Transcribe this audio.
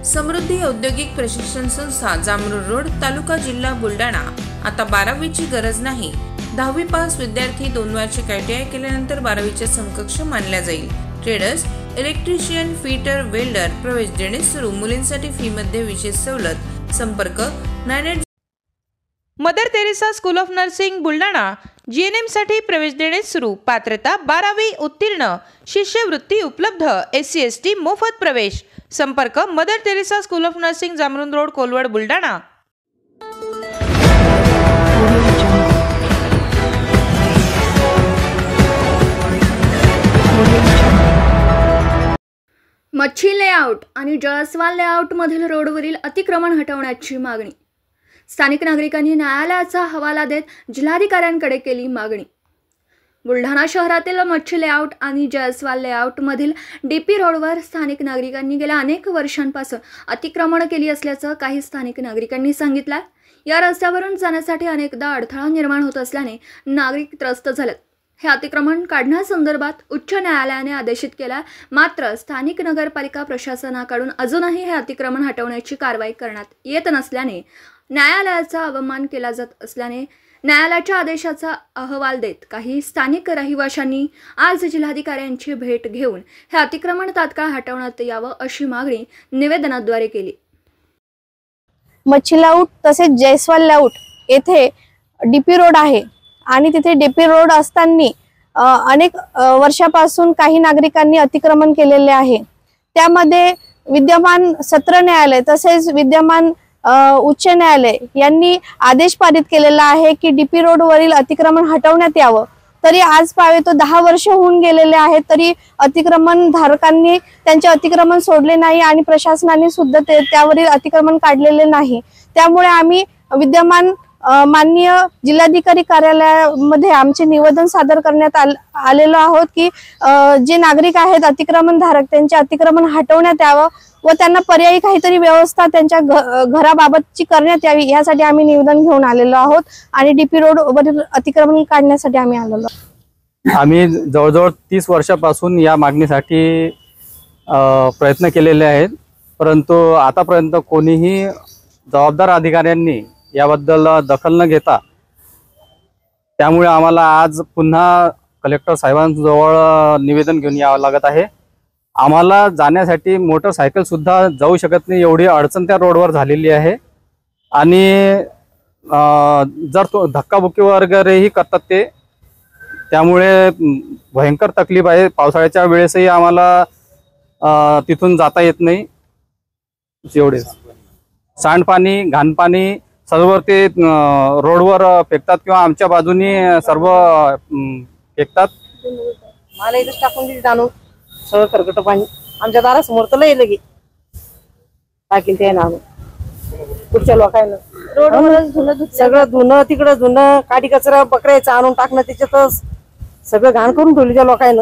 समृद्धी औद्योगिक प्रशिक्षण संस्था जामरूड रोड तालुका जिल्हा बुलढाणा। आता 12वीची गरज नाही। 10वी पास विद्यार्थी 2 वार्षिक ITI केल्यानंतर 12वीच्या समकक्ष मानल्या जाईल। ट्रेडर्स, इलेक्ट्रिशियन, फिटर, वेल्डर प्रवेश देणे सुरू। मुलींसाठी फी मध्ये विशेष सवलत। संपर्क 98 Mother Teresa school of Nursing Buldhana. GNM साठी प्रवेश देणे सुरू। पात्रता 12वी उत्तीर्ण। शिष्यवृत्ती उपलब्ध। SC ST मोफत प्रवेश। संपर्क Mother Teresa school of nursing Jamrund road Kolwad Buldhana. Machhi layout आणि जळसवाल लेआउट मधील रोडवरील अतिक्रमण हटवण्याची मागणी। स्थानिक नागरिकांनी न्यायालयाचा हवाला देत जिल्हाधिकाऱ्यांकडे केली मागणी। बुलढाणा शहरातील मच्छी लेआउट आणि जळसवाल लेआउट मधील DP रोडवर स्थानिक नागरिकांनी गेल्या अनेक वर्षांपासून अतिक्रमण केली असल्याचं काही स्थानिक नागरिकांनी सांगितलं। या रस्त्यावरून जाण्यासाठी अनेकदा अडथळा निर्माण होत असल्याने नागरिक त्रस्त झालेत। हे अतिक्रमण काढण्यासंदर्भात उच्च न्यायालयाने आदेशित केला, मात्र स्थानिक नगरपालिका प्रशासनाकडून अजूनही हे अतिक्रमण हटवण्याची कारवाई करण्यात येत नसल्याने न्यायालयाचा अवमान केला जात असल्याने न्यायालयाच्या आदेशाचा अहवाल देत काही स्थानिक रहिवाशांनी आज जिल्हाधिकाऱ्यांची भेट घेऊन हे अतिक्रमण तात्काळ हटवण्यात यावं अशी मागणी निवेदनाद्वारे केली। मच्छी लेआउट तसेच जळसवाल लेआउट येथे DP रोड आहे आणि तिथे DP रोड असताना अनेक वर्षापासून काही नागरिकांनी अतिक्रमण केलेले आहे। त्यामध्ये विद्यमान सत्र न्यायालय तसेच विद्यमान उच्च न्यायालय यांनी आदेश पारित केलेला आहे की DP रोड वरील अतिक्रमण हटवण्यात यावं। तरी आज पावे तो 10 वर्ष होऊन गेलेले आहेत, तरी अतिक्रमण धारकांनी त्यांचे अतिक्रमण सोडले नाही आणि प्रशासनाने सुद्धा त्यावरील अतिक्रमण काढलेले नाही। त्यामुळे आम्ही विद्यमान माननीय जिल्हाधिकारी कार्यालयामध्ये आमचे निवेदन सादर करण्यात आलेलो आहोत की जे नागरिक आहेत अतिक्रमण धारक त्यांचे अतिक्रमण हटवण्यात यावं व त्यांना पर्यायी काहीतरी व्यवस्था त्यांच्या घराबाबतची करण्यात यावी, यासाठी आम्ही निवेदन घेऊन आलेलो आहोत आणि DP रोड वरील अतिक्रमण काढण्यासाठी आम्ही आलेलो आहोत। आम्ही जवळजवळ 30 वर्षापासून या मागणीसाठी प्रयत्न केलेले आहेत, परंतु आतापर्यंत कोणीही जबाबदार अधिकाऱ्यांनी याबद्दल दखल न घेता त्यामुळे आम्हाला आज पुन्हा कलेक्टर साहेबांजवळ निवेदन घेऊन यावं लागत आहे। आम्हाला जाण्यासाठी मोटरसायकल सुद्धा जाऊ शकत नाही, एवढी अडचण त्या रोडवर झालेली आहे आणि जर तो धक्काबुक्की वगैरेही करतात ते, त्यामुळे भयंकर तकलीफ आहे। पावसाळ्याच्या वेळेसही आम्हाला तिथून जाता येत नाही। एवढे सांडपाणी घाणपाणी सर्व ते रोडवर फेकतात किंवा आमच्या बाजूनी सर्व फेकतात। मला इथं टाकून दिली जाणू सगळं खरकट पाणी आमच्या दारासमोर तर लय लगे टाकील ते ना पुढच्या लोकांना रोडवर सगळं धुणं तिकडं धुणं काठी कचरा बकऱ्याचं आणून टाकणं त्याच्यातच सगळं घाण करून ठेवली त्या लोकांना।